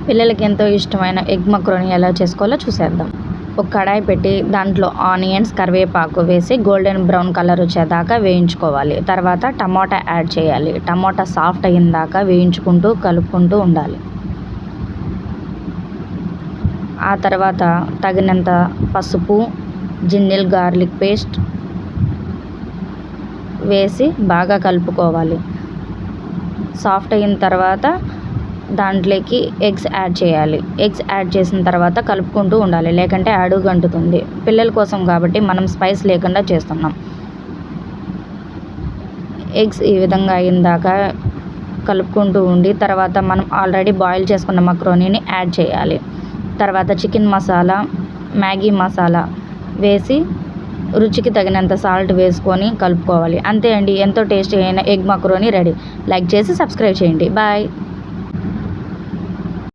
పిల్లలకి ఎంతో ఇష్టమైన ఎగ్ మక్రోని ఎలా చేసుకోవాలో చూసేద్దాం. ఒక కడాయి పెట్టి దాంట్లో ఆనియన్స్, కరివేపాకు వేసి గోల్డెన్ బ్రౌన్ కలర్ వచ్చేదాకా వేయించుకోవాలి. తర్వాత టమాటా యాడ్ చేయాలి. టమాటా సాఫ్ట్ అయిన దాకా వేయించుకుంటూ కలుపుకుంటూ ఉండాలి. ఆ తర్వాత తగినంత పసుపు, జింజర్ గార్లిక్ పేస్ట్ వేసి బాగా కలుపుకోవాలి. సాఫ్ట్ అయిన తర్వాత దాంట్లోకి ఎగ్స్ యాడ్ చేయాలి. ఎగ్స్ యాడ్ చేసిన తర్వాత కలుపుకుంటూ ఉండాలి, లేకంటే అడుగంటుతుంది. పిల్లల కోసం కాబట్టి మనం స్పైస్ లేకుండా చేస్తున్నాం. ఎగ్స్ ఈ విధంగా అయిందాక కలుపుకుంటూ ఉండి తర్వాత మనం ఆల్రెడీ బాయిల్ చేసుకున్న మక్రోనీని యాడ్ చేయాలి. తర్వాత చికెన్ మసాలా, మ్యాగీ మసాలా వేసి రుచికి తగినంత సాల్ట్ వేసుకొని కలుపుకోవాలి. అంతే అండి, ఎంతో టేస్టీ అయిన ఎగ్ మక్రోనీ రెడీ. లైక్ చేసి సబ్స్క్రైబ్ చేయండి. బాయ్.